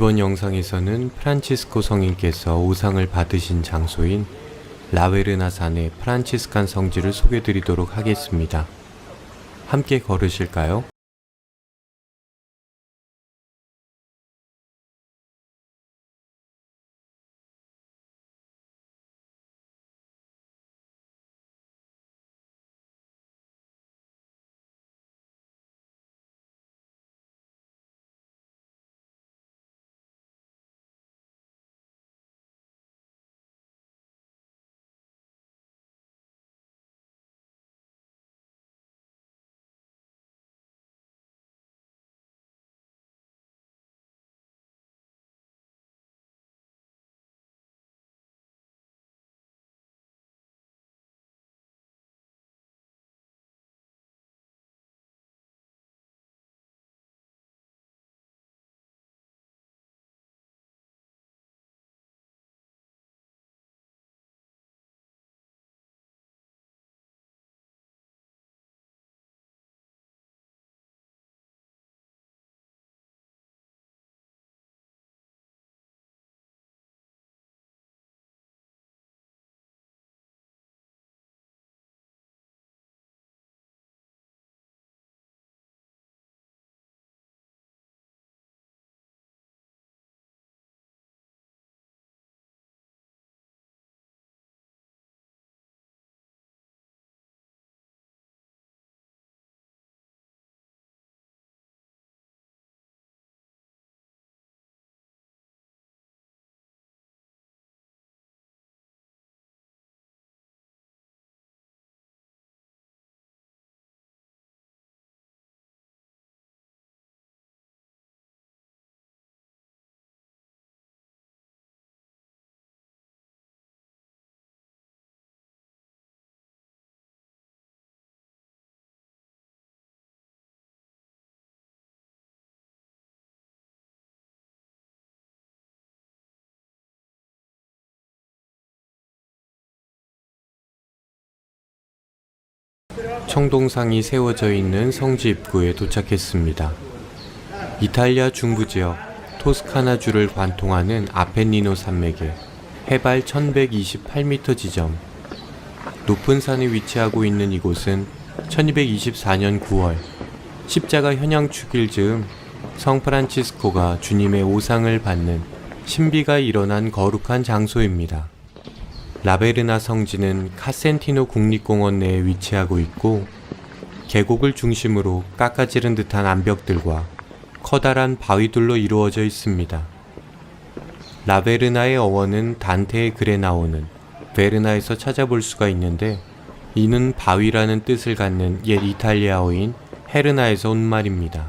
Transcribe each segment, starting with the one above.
이번 영상에서는 프란치스코 성인께서 오상을 받으신 장소인 라베르나 산의 프란치스칸 성지를 소개드리도록 하겠습니다. 함께 걸으실까요? 청동상이 세워져 있는 성지 입구에 도착했습니다. 이탈리아 중부지역 토스카나주를 관통하는 아펜니노 산맥의 해발 1128m 지점. 높은 산에 위치하고 있는 이곳은 1224년 9월 십자가 현양 축일 즈음 성 프란치스코가 주님의 오상을 받는 신비가 일어난 거룩한 장소입니다. 라베르나 성지는 카센티노 국립공원 내에 위치하고 있고 계곡을 중심으로 깎아지른 듯한 암벽들과 커다란 바위들로 이루어져 있습니다. 라베르나의 어원은 단테의 글에 나오는 베르나에서 찾아볼 수가 있는데, 이는 바위라는 뜻을 갖는 옛 이탈리아어인 헤르나에서 온 말입니다.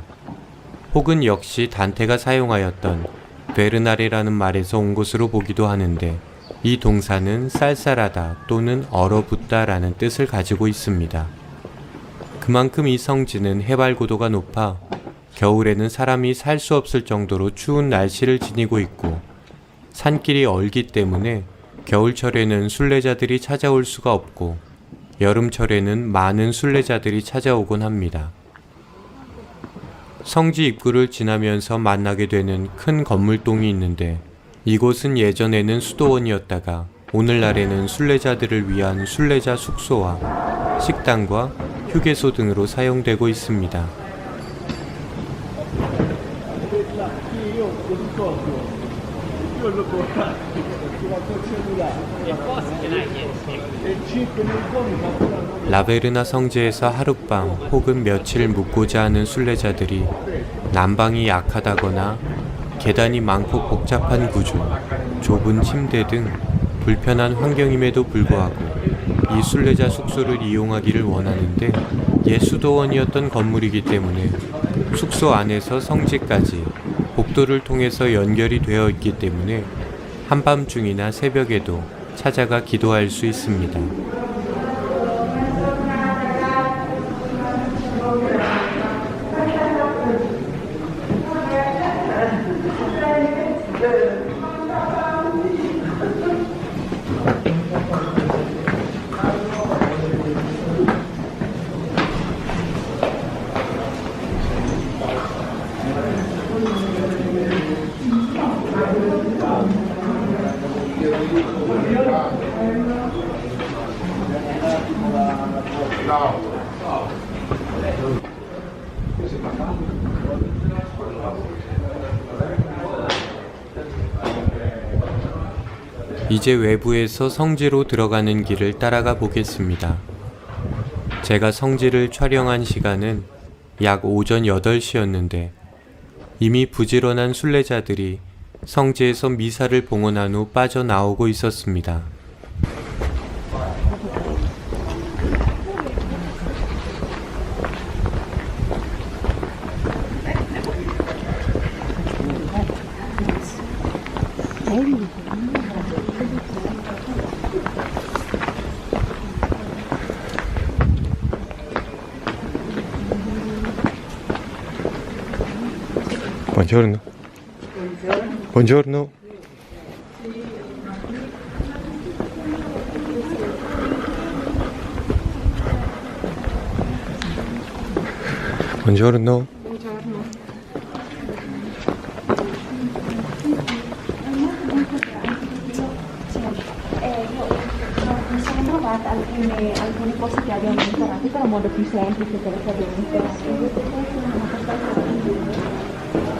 혹은 역시 단테가 사용하였던 베르나레라는 말에서 온 것으로 보기도 하는데, 이 동사는 쌀쌀하다 또는 얼어붙다 라는 뜻을 가지고 있습니다. 그만큼 이 성지는 해발 고도가 높아 겨울에는 사람이 살 수 없을 정도로 추운 날씨를 지니고 있고, 산길이 얼기 때문에 겨울철에는 순례자들이 찾아올 수가 없고 여름철에는 많은 순례자들이 찾아오곤 합니다. 성지 입구를 지나면서 만나게 되는 큰 건물동이 있는데, 이곳은 예전에는 수도원이었다가 오늘날에는 순례자들을 위한 순례자 숙소와 식당과 휴게소 등으로 사용되고 있습니다. 라베르나 성지에서 하룻밤 혹은 며칠 묵고자 하는 순례자들이 난방이 약하다거나 계단이 많고 복잡한 구조, 좁은 침대 등 불편한 환경임에도 불구하고 이 순례자 숙소를 이용하기를 원하는데, 옛 수도원이었던 건물이기 때문에 숙소 안에서 성지까지 복도를 통해서 연결이 되어 있기 때문에 한밤중이나 새벽에도 찾아가 기도할 수 있습니다. 이제 외부에서 성지로 들어가는 길을 따라가 보겠습니다. 제가 성지를 촬영한 시간은 약 오전 8시였는데 이미 부지런한 순례자들이 성지에서 미사를 봉헌한 후 빠져나오고 있었습니다. Buongiorno. Buongiorno. Buongiorno. Sono trovata alcuni posti che abbiamo menzionato, però in modo più semplice per che abbiamo menzionato.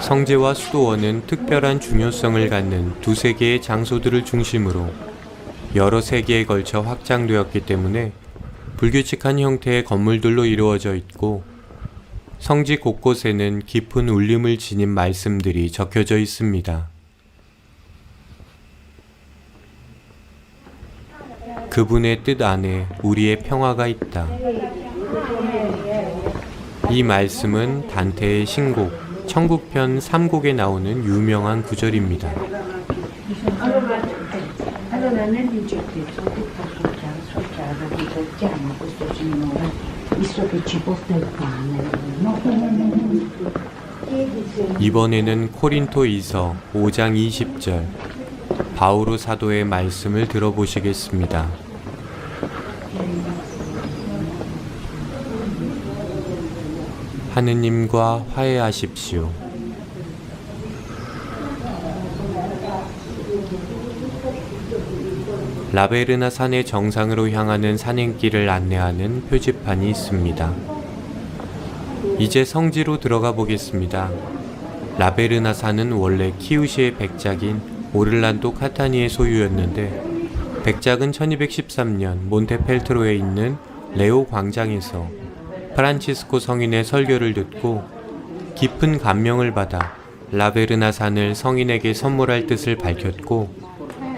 성지와 수도원은 특별한 중요성을 갖는 두세 개의 장소들을 중심으로 여러 세기에 걸쳐 확장되었기 때문에 불규칙한 형태의 건물들로 이루어져 있고 성지 곳곳에는 깊은 울림을 지닌 말씀들이 적혀져 있습니다. 그분의 뜻 안에 우리의 평화가 있다. 이 말씀은 단테의 신곡 천국편 3곡에 나오는 유명한 구절입니다. Allora nel rigetto tutto succede, rigettiamo questo Signore, visto che ci porta il pane. 이번에는 코린토이서 5장 20절 바오로 사도의 말씀을 들어보시겠습니다. 하느님과 화해하십시오. 라베르나 산의 정상으로 향하는 산행길을 안내하는 표지판이 있습니다. 이제 성지로 들어가 보겠습니다. 라베르나 산은 원래 키우시의 백작인 오를란도 카타니의 소유였는데 백작은 1213년 몬테펠트로에 있는 레오 광장에서 프란치스코 성인의 설교를 듣고 깊은 감명을 받아 라베르나 산을 성인에게 선물할 뜻을 밝혔고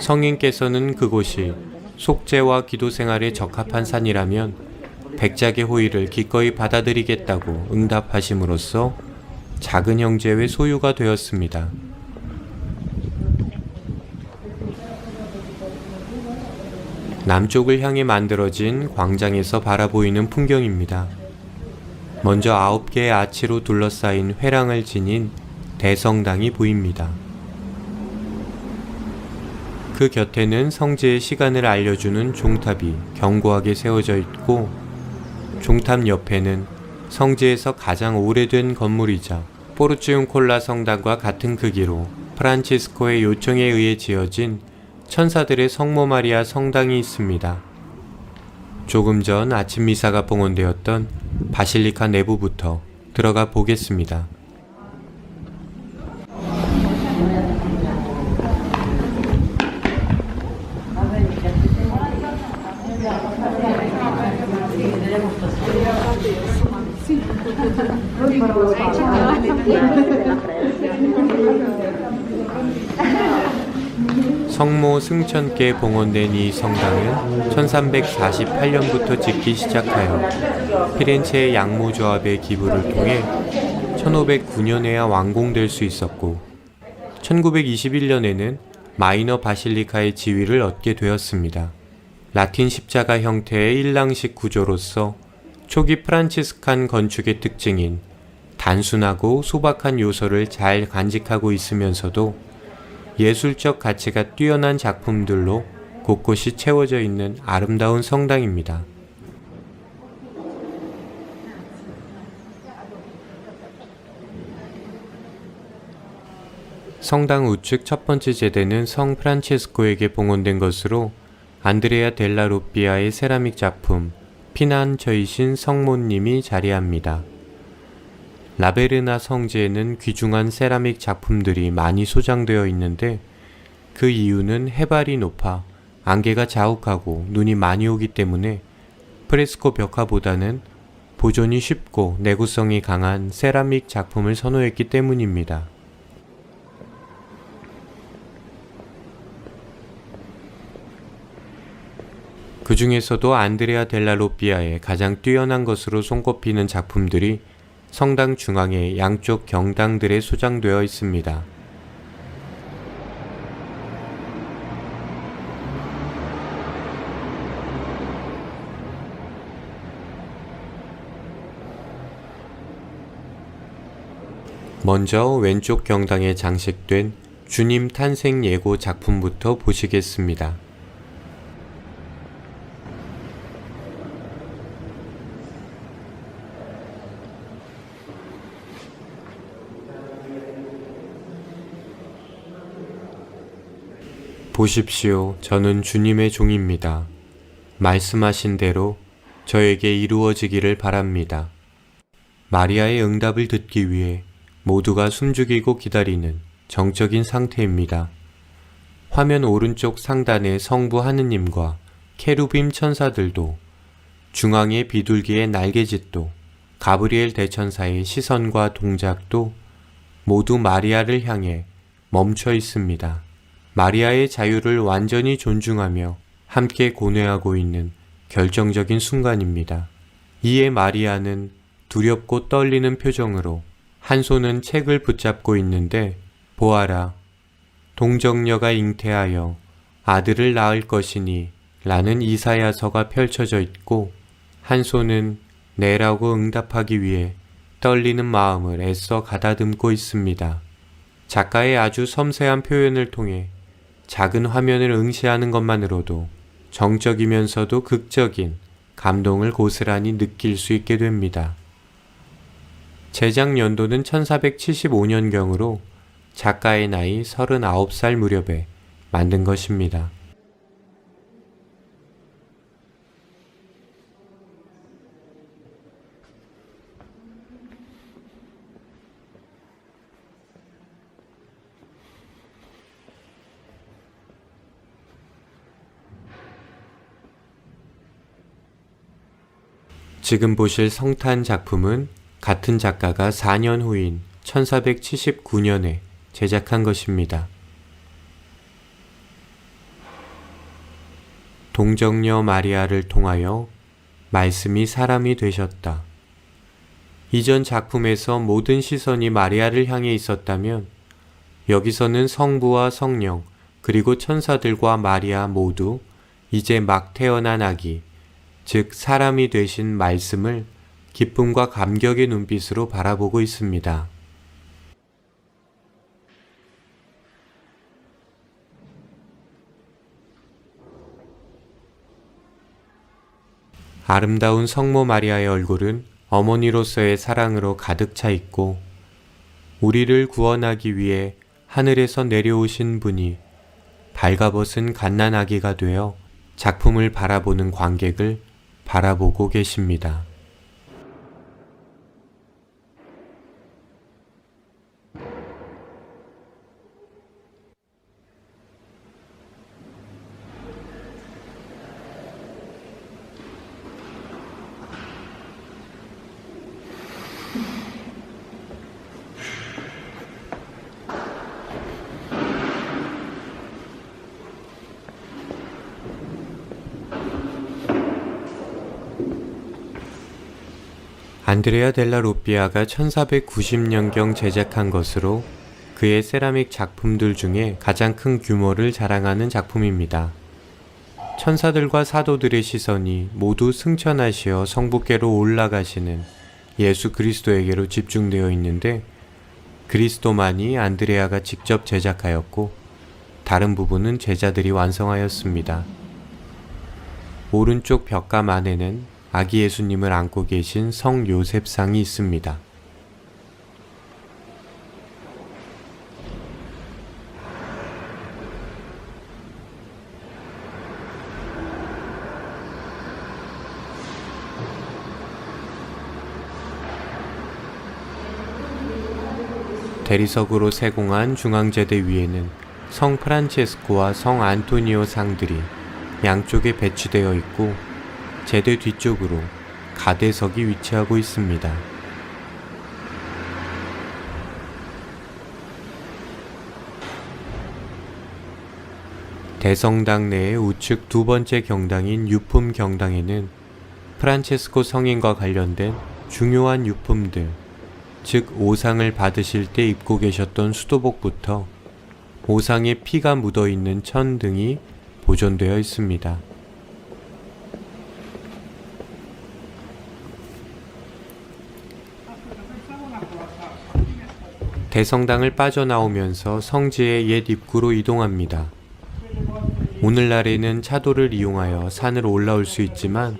성인께서는 그곳이 속죄와 기도 생활에 적합한 산이라면 백작의 호의를 기꺼이 받아들이겠다고 응답하심으로써 작은 형제의 소유가 되었습니다. 남쪽을 향해 만들어진 광장에서 바라보이는 풍경입니다. 먼저 9개의 아치로 둘러싸인 회랑을 지닌 대성당이 보입니다. 그 곁에는 성지의 시간을 알려주는 종탑이 견고하게 세워져 있고 종탑 옆에는 성지에서 가장 오래된 건물이자 포르치움콜라 성당과 같은 크기로 프란치스코의 요청에 의해 지어진 천사들의 성모 마리아 성당이 있습니다. 조금 전 아침 미사가 봉헌되었던 바실리카 내부부터 들어가 보겠습니다. 성모 승천께 봉헌된 이 성당은 1348년부터 짓기 시작하여 피렌체의 양모조합의 기부를 통해 1509년에야 완공될 수 있었고 1921년에는 마이너 바실리카의 지위를 얻게 되었습니다. 라틴 십자가 형태의 일랑식 구조로서 초기 프란치스칸 건축의 특징인 단순하고 소박한 요소를 잘 간직하고 있으면서도 예술적 가치가 뛰어난 작품들로 곳곳이 채워져 있는 아름다운 성당입니다. 성당 우측 첫 번째 제대는 성 프란체스코에게 봉헌된 것으로 안드레아 델라 로삐아의 세라믹 작품 피난처이신 성모님이 자리합니다. 라베르나 성지에는 귀중한 세라믹 작품들이 많이 소장되어 있는데 그 이유는 해발이 높아 안개가 자욱하고 눈이 많이 오기 때문에 프레스코 벽화보다는 보존이 쉽고 내구성이 강한 세라믹 작품을 선호했기 때문입니다. 그 중에서도 안드레아 델라 로삐아의 가장 뛰어난 것으로 손꼽히는 작품들이 성당 중앙의 양쪽 경당들에 소장되어 있습니다. 먼저 왼쪽 경당에 장식된 주님 탄생 예고 작품부터 보시겠습니다. 보십시오. 저는 주님의 종입니다. 말씀하신 대로 저에게 이루어지기를 바랍니다. 마리아의 응답을 듣기 위해 모두가 숨죽이고 기다리는 정적인 상태입니다. 화면 오른쪽 상단의 성부 하느님과 케루빔 천사들도, 중앙의 비둘기의 날개짓도, 가브리엘 대천사의 시선과 동작도 모두 마리아를 향해 멈춰 있습니다. 마리아의 자유를 완전히 존중하며 함께 고뇌하고 있는 결정적인 순간입니다. 이에 마리아는 두렵고 떨리는 표정으로 한 손은 책을 붙잡고 있는데, 보아라, 동정녀가 잉태하여 아들을 낳을 것이니 라는 이사야서가 펼쳐져 있고, 한 손은 네라고 응답하기 위해 떨리는 마음을 애써 가다듬고 있습니다. 작가의 아주 섬세한 표현을 통해 작은 화면을 응시하는 것만으로도 정적이면서도 극적인 감동을 고스란히 느낄 수 있게 됩니다. 제작 연도는 1475년경으로 작가의 나이 39살 무렵에 만든 것입니다. 지금 보실 성탄 작품은 같은 작가가 4년 후인 1479년에 제작한 것입니다. 동정녀 마리아를 통하여 말씀이 사람이 되셨다. 이전 작품에서 모든 시선이 마리아를 향해 있었다면 여기서는 성부와 성령 그리고 천사들과 마리아 모두 이제 막 태어난 아기, 즉 사람이 되신 말씀을 기쁨과 감격의 눈빛으로 바라보고 있습니다. 아름다운 성모 마리아의 얼굴은 어머니로서의 사랑으로 가득 차 있고, 우리를 구원하기 위해 하늘에서 내려오신 분이 발가벗은 갓난아기가 되어 작품을 바라보는 관객을 바라보고 계십니다. 안드레아 델라 로삐아가 1490년경 제작한 것으로 그의 세라믹 작품들 중에 가장 큰 규모를 자랑하는 작품입니다. 천사들과 사도들의 시선이 모두 승천하시어 성부께로 올라가시는 예수 그리스도에게로 집중되어 있는데, 그리스도만이 안드레아가 직접 제작하였고 다른 부분은 제자들이 완성하였습니다. 오른쪽 벽감 안에는 아기 예수님을 안고 계신 성 요셉상이 있습니다. 대리석으로 세공한 중앙제대 위에는 성 프란체스코와 성 안토니오 상들이 양쪽에 배치되어 있고 제대 뒤쪽으로 가대석이 위치하고 있습니다. 대성당 내의 우측 두 번째 경당인 유품 경당에는 프란체스코 성인과 관련된 중요한 유품들, 즉 오상을 받으실 때 입고 계셨던 수도복부터 오상에 피가 묻어있는 천 등이 보존되어 있습니다. 대성당을 빠져나오면서 성지의 옛 입구로 이동합니다. 오늘날에는 차도를 이용하여 산으로 올라올 수 있지만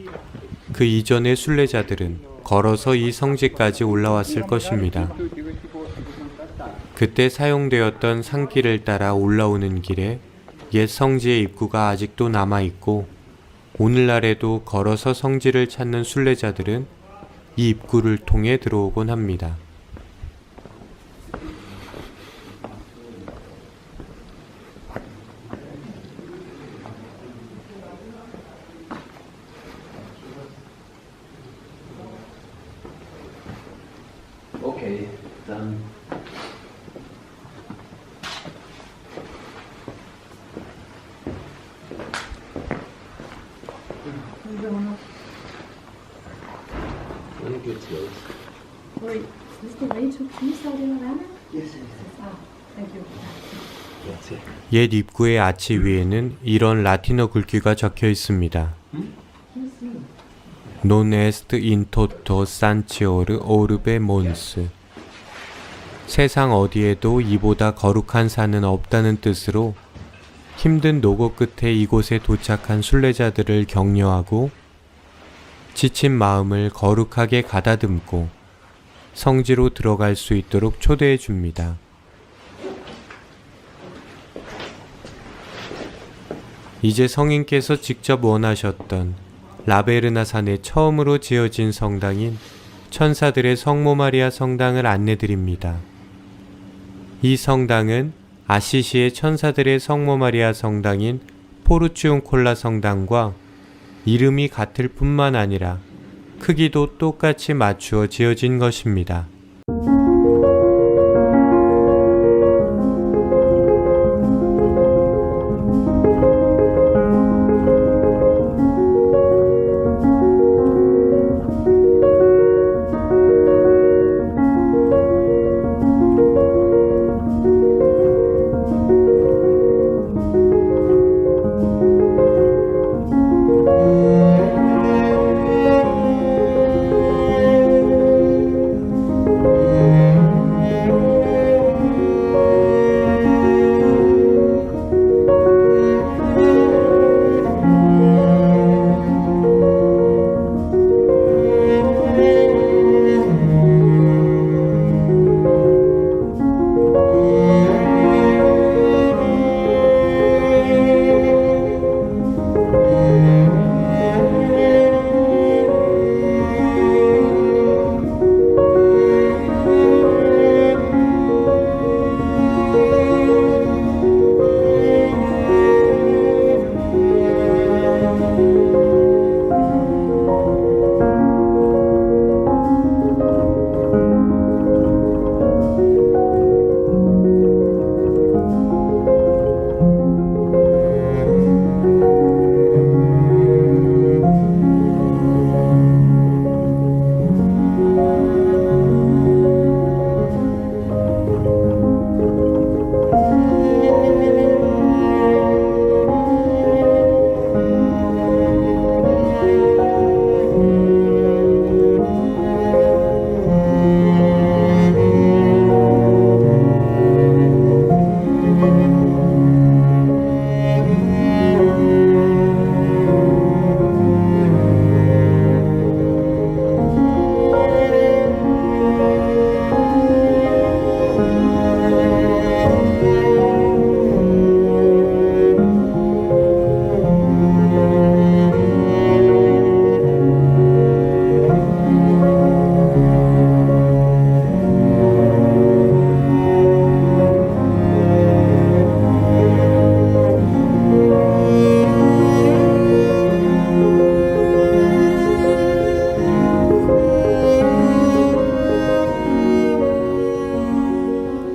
그 이전의 순례자들은 걸어서 이 성지까지 올라왔을 것입니다. 그때 사용되었던 산길을 따라 올라오는 길에 옛 성지의 입구가 아직도 남아있고 오늘날에도 걸어서 성지를 찾는 순례자들은 이 입구를 통해 들어오곤 합니다. Okay, dann. Wann geht's los? Oi, ist die Rachel Peace Arena? Yes, Ah, thank you. grazie. 옛 입구의 아치 위에는 이런 라틴어 글귀가 적혀 있습니다. Non est in toto sancior orbe mons. 세상 어디에도 이보다 거룩한 산은 없다는 뜻으로 힘든 노고 끝에 이곳에 도착한 순례자들을 격려하고 지친 마음을 거룩하게 가다듬고 성지로 들어갈 수 있도록 초대해 줍니다. 이제 성인께서 직접 원하셨던 라베르나 산에 처음으로 지어진 성당인 천사들의 성모 마리아 성당을 안내드립니다. 이 성당은 아시시의 천사들의 성모 마리아 성당인 포르치움콜라 성당과 이름이 같을 뿐만 아니라 크기도 똑같이 맞추어 지어진 것입니다.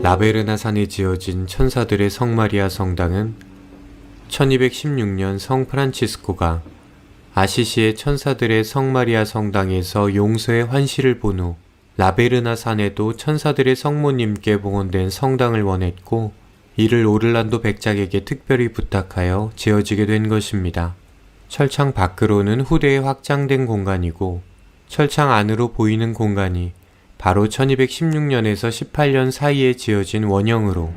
라베르나 산에 지어진 천사들의 성마리아 성당은 1216년 성 프란치스코가 아시시의 천사들의 성마리아 성당에서 용서의 환시를 본 후 라베르나 산에도 천사들의 성모님께 봉헌된 성당을 원했고, 이를 오를란도 백작에게 특별히 부탁하여 지어지게 된 것입니다. 철창 밖으로는 후대에 확장된 공간이고, 철창 안으로 보이는 공간이 바로 1216년에서 18년 사이에 지어진 원형으로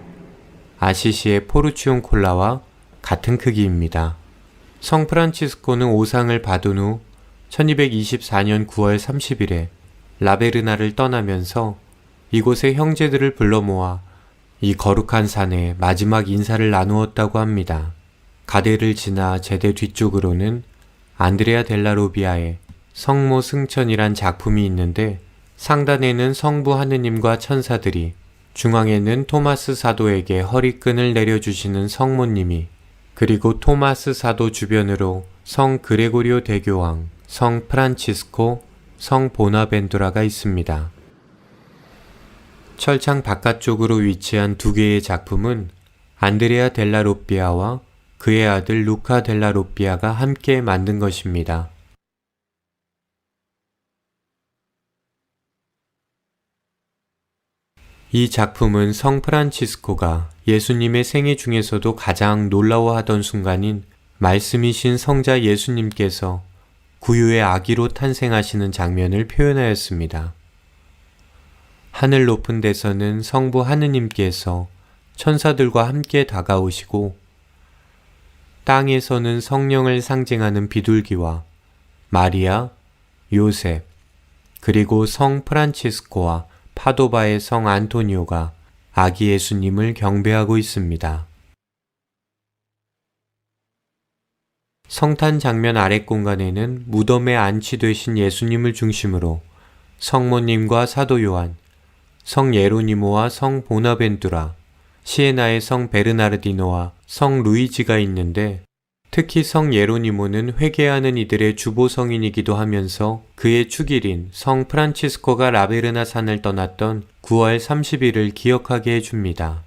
아시시의 포르치온 콜라와 같은 크기입니다. 성 프란치스코는 오상을 받은 후 1224년 9월 30일에 라베르나를 떠나면서 이곳의 형제들을 불러 모아 이 거룩한 산에 마지막 인사를 나누었다고 합니다. 가데를 지나 제대 뒤쪽으로는 안드레아 델라 로비아의 성모 승천이란 작품이 있는데, 상단에는 성부 하느님과 천사들이, 중앙에는 토마스 사도에게 허리끈을 내려주시는 성모님이, 그리고 토마스 사도 주변으로 성 그레고리오 대교황, 성 프란치스코, 성 보나벤투라가 있습니다. 철창 바깥쪽으로 위치한 두 개의 작품은 안드레아 델라 로비아와 그의 아들 루카 델라 로비아가 함께 만든 것입니다. 이 작품은 성 프란치스코가 예수님의 생애 중에서도 가장 놀라워하던 순간인 말씀이신 성자 예수님께서 구유의 아기로 탄생하시는 장면을 표현하였습니다. 하늘 높은 데서는 성부 하느님께서 천사들과 함께 다가오시고, 땅에서는 성령을 상징하는 비둘기와 마리아, 요셉, 그리고 성 프란치스코와 파도바의 성 안토니오가 아기 예수님을 경배하고 있습니다. 성탄 장면 아랫 공간에는 무덤에 안치되신 예수님을 중심으로 성모님과 사도 요한, 성 예로니모와 성 보나벤투라, 시에나의 성 베르나르디노와 성 루이지가 있는데, 특히 성 예로니모는 회개하는 이들의 주보성인이기도 하면서 그의 축일인 성 프란치스코가 라베르나 산을 떠났던 9월 30일을 기억하게 해줍니다.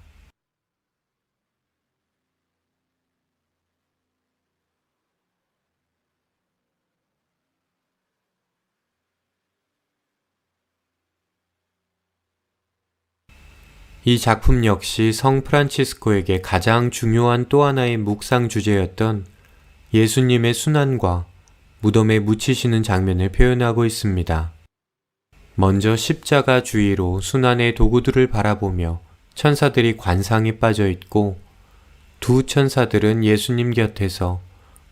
이 작품 역시 성 프란치스코에게 가장 중요한 또 하나의 묵상 주제였던 예수님의 순환과 무덤에 묻히시는 장면을 표현하고 있습니다. 먼저 십자가 주위로 순환의 도구들을 바라보며 천사들이 관상에 빠져 있고, 두 천사들은 예수님 곁에서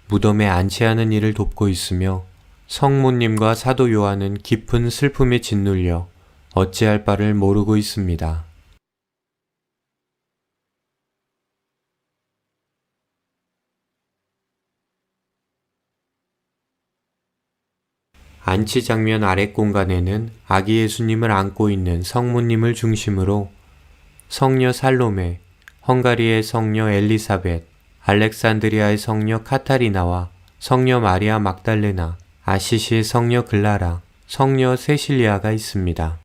무덤에 안치하는 일을 돕고 있으며, 성모님과 사도 요한은 깊은 슬픔에 짓눌려 어찌할 바를 모르고 있습니다. 안치 장면 아랫 공간에는 아기 예수님을 안고 있는 성모님을 중심으로 성녀 살로메, 헝가리의 성녀 엘리사벳, 알렉산드리아의 성녀 카타리나와 성녀 마리아 막달레나, 아시시의 성녀 글라라, 성녀 세실리아가 있습니다.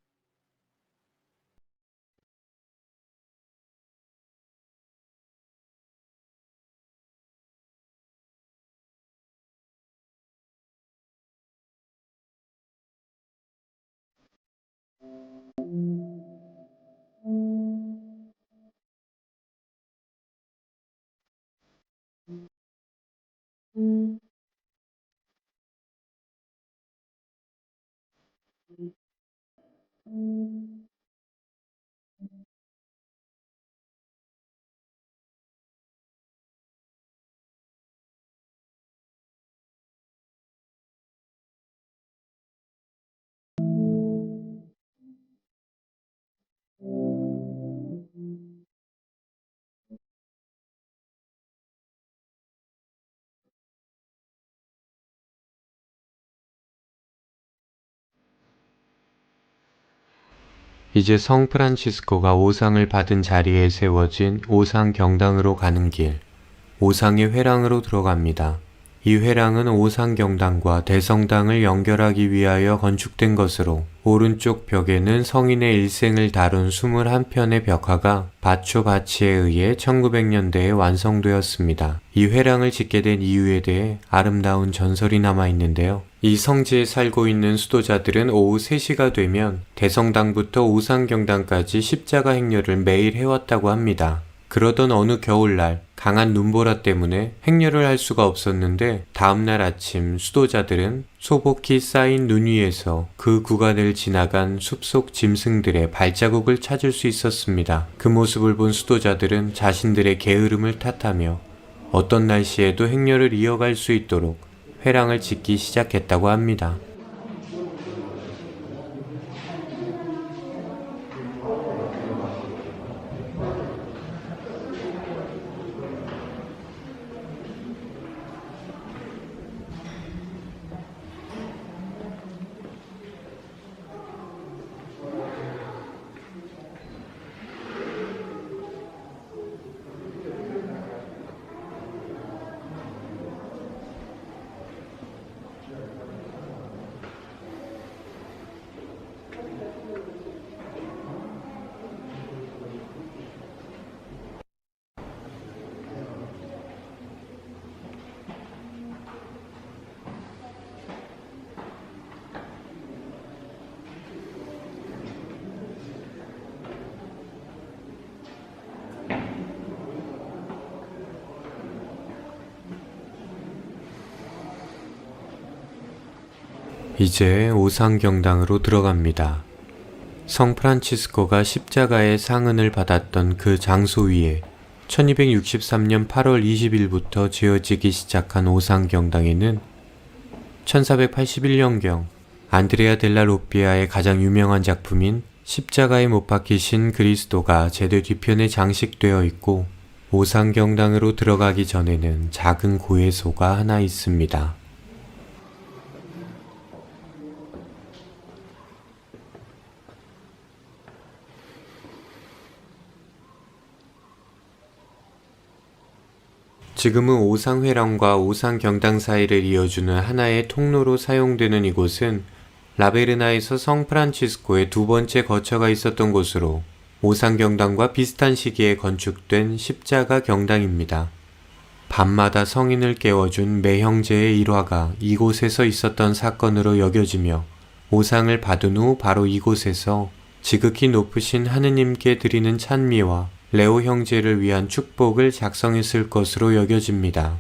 이제 성 프란치스코가 오상을 받은 자리에 세워진 오상 경당으로 가는 길, 오상의 회랑으로 들어갑니다. 이 회랑은 오상경당과 대성당을 연결하기 위하여 건축된 것으로 오른쪽 벽에는 성인의 일생을 다룬 21편의 벽화가 바초바치에 의해 1900년대에 완성되었습니다. 이 회랑을 짓게 된 이유에 대해 아름다운 전설이 남아 있는데요. 이 성지에 살고 있는 수도자들은 오후 3시가 되면 대성당부터 오상경당까지 십자가 행렬을 매일 해왔다고 합니다. 그러던 어느 겨울날 강한 눈보라 때문에 행렬을 할 수가 없었는데 다음날 아침 수도자들은 소복히 쌓인 눈 위에서 그 구간을 지나간 숲속 짐승들의 발자국을 찾을 수 있었습니다. 그 모습을 본 수도자들은 자신들의 게으름을 탓하며 어떤 날씨에도 행렬을 이어갈 수 있도록 회랑을 짓기 시작했다고 합니다. 이제 오상경당으로 들어갑니다. 성 프란치스코가 십자가의 상흔을 받았던 그 장소 위에 1263년 8월 20일부터 지어지기 시작한 오상경당에는 1481년경 안드레아 델라 로삐아의 가장 유명한 작품인 십자가에 못 박히신 그리스도가 제대 뒤편에 장식되어 있고, 오상경당으로 들어가기 전에는 작은 고해소가 하나 있습니다. 지금은 오상회랑과 오상경당 사이를 이어주는 하나의 통로로 사용되는 이곳은 라베르나에서 성 프란치스코의 두 번째 거처가 있었던 곳으로 오상경당과 비슷한 시기에 건축된 십자가 경당입니다. 밤마다 성인을 깨워준 매형제의 일화가 이곳에서 있었던 사건으로 여겨지며 오상을 받은 후 바로 이곳에서 지극히 높으신 하느님께 드리는 찬미와 레오 형제를 위한 축복을 작성했을 것으로 여겨집니다.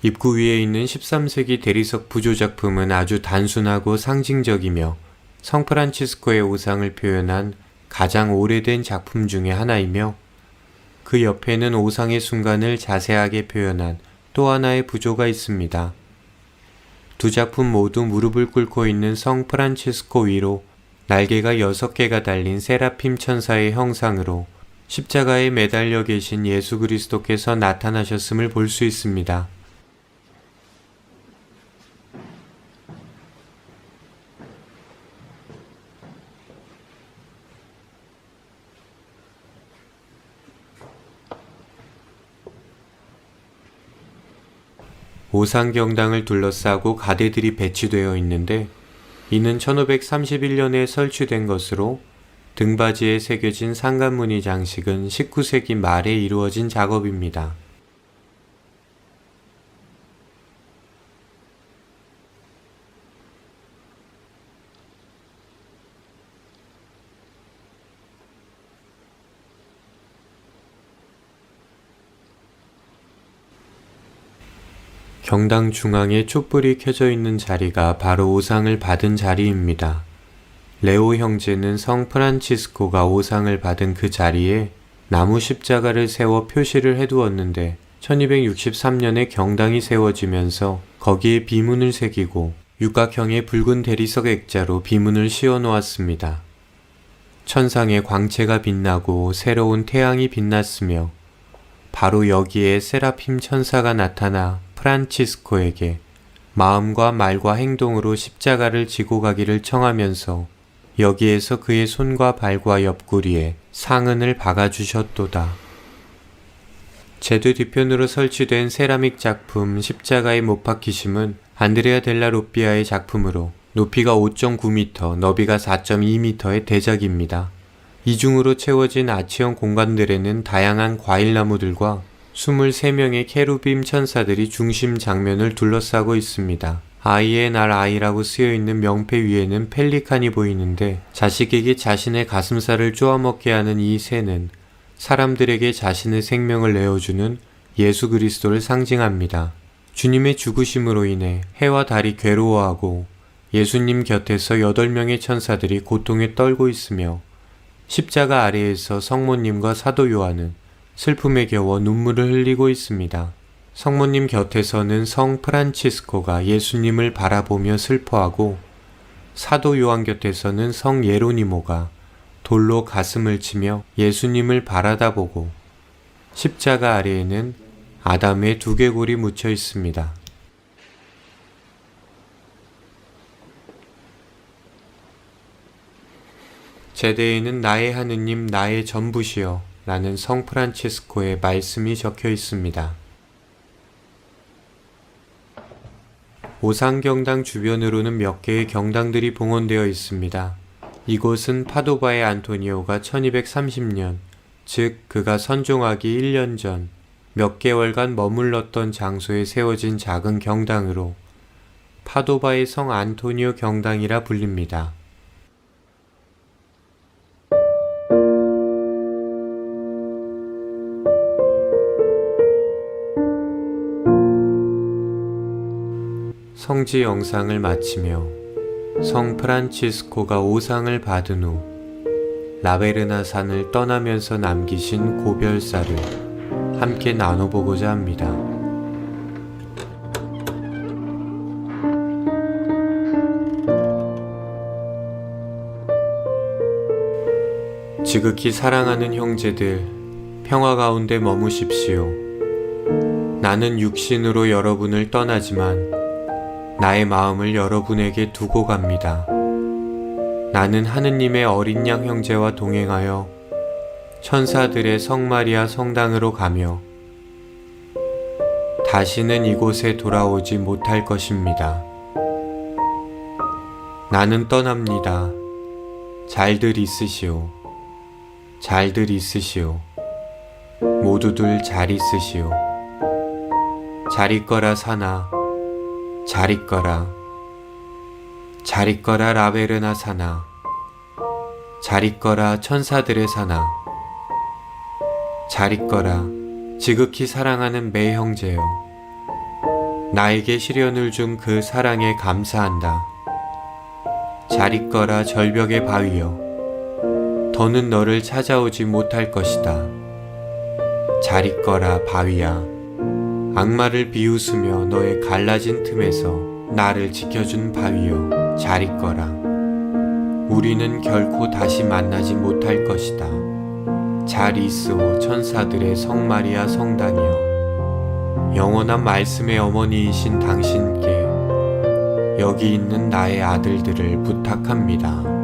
입구 위에 있는 13세기 대리석 부조 작품은 아주 단순하고 상징적이며 성 프란치스코의 오상을 표현한 가장 오래된 작품 중의 하나이며, 그 옆에는 오상의 순간을 자세하게 표현한 또 하나의 부조가 있습니다. 두 작품 모두 무릎을 꿇고 있는 성 프란치스코 위로 날개가 6개가 달린 세라핌 천사의 형상으로 십자가에 매달려 계신 예수 그리스도께서 나타나셨음을 볼 수 있습니다. 오상경당을 둘러싸고 가대들이 배치되어 있는데, 이는 1531년에 설치된 것으로 등받이에 새겨진 상간무늬 장식은 19세기 말에 이루어진 작업입니다. 경당 중앙에 촛불이 켜져 있는 자리가 바로 오상을 받은 자리입니다. 레오 형제는 성 프란치스코가 오상을 받은 그 자리에 나무 십자가를 세워 표시를 해두었는데 1263년에 경당이 세워지면서 거기에 비문을 새기고 육각형의 붉은 대리석 액자로 비문을 씌워 놓았습니다. 천상의 광채가 빛나고 새로운 태양이 빛났으며 바로 여기에 세라핌 천사가 나타나 프란치스코에게 마음과 말과 행동으로 십자가를 지고 가기를 청하면서 여기에서 그의 손과 발과 옆구리에 상흔을 박아주셨도다. 제도 뒤편으로 설치된 세라믹 작품 십자가의 못 박히심은 안드레아 델라 로삐아의 작품으로 높이가 5.9m, 너비가 4.2m의 대작입니다. 이중으로 채워진 아치형 공간들에는 다양한 과일나무들과 23명의 케루빔 천사들이 중심 장면을 둘러싸고 있습니다. 아이의 날 아이라고 쓰여있는 명패 위에는 펠리칸이 보이는데 자식에게 자신의 가슴살을 쪼아먹게 하는 이 새는 사람들에게 자신의 생명을 내어주는 예수 그리스도를 상징합니다. 주님의 죽으심으로 인해 해와 달이 괴로워하고 예수님 곁에서 8명의 천사들이 고통에 떨고 있으며 십자가 아래에서 성모님과 사도 요한은 슬픔에 겨워 눈물을 흘리고 있습니다. 성모님 곁에서는 성 프란치스코가 예수님을 바라보며 슬퍼하고 사도 요한 곁에서는 성 예로니모가 돌로 가슴을 치며 예수님을 바라다보고 십자가 아래에는 아담의 두개골이 묻혀 있습니다. 제대에는 나의 하느님 나의 전부시여 라는 성 프란치스코의 말씀이 적혀 있습니다. 오상경당 주변으로는 몇 개의 경당들이 봉헌되어 있습니다. 이곳은 파도바의 안토니오가 1230년, 즉 그가 선종하기 1년 전 몇 개월간 머물렀던 장소에 세워진 작은 경당으로 파도바의 성 안토니오 경당이라 불립니다. 성지 영상을 마치며 성 프란치스코가 오상을 받은 후 라베르나 산을 떠나면서 남기신 고별사를 함께 나눠보고자 합니다. 지극히 사랑하는 형제들, 평화 가운데 머무십시오. 나는 육신으로 여러분을 떠나지만 나의 마음을 여러분에게 두고 갑니다. 나는 하느님의 어린 양 형제와 동행하여 천사들의 성마리아 성당으로 가며 다시는 이곳에 돌아오지 못할 것입니다. 나는 떠납니다. 잘들 있으시오. 잘들 있으시오. 모두들 잘 있으시오. 잘 있거라 사나. 잘 있거라. 잘 있거라 라베르나 사나. 잘 있거라 천사들의 사나. 잘 있거라 지극히 사랑하는 매 형제여. 나에게 시련을 준 그 사랑에 감사한다. 잘 있거라 절벽의 바위여. 더는 너를 찾아오지 못할 것이다. 잘 있거라 바위야. 악마를 비웃으며 너의 갈라진 틈에서 나를 지켜준 바위여. 잘 있거라. 우리는 결코 다시 만나지 못할 것이다. 잘 있으오 천사들의 성마리아 성당이여. 영원한 말씀의 어머니이신 당신께 여기 있는 나의 아들들을 부탁합니다.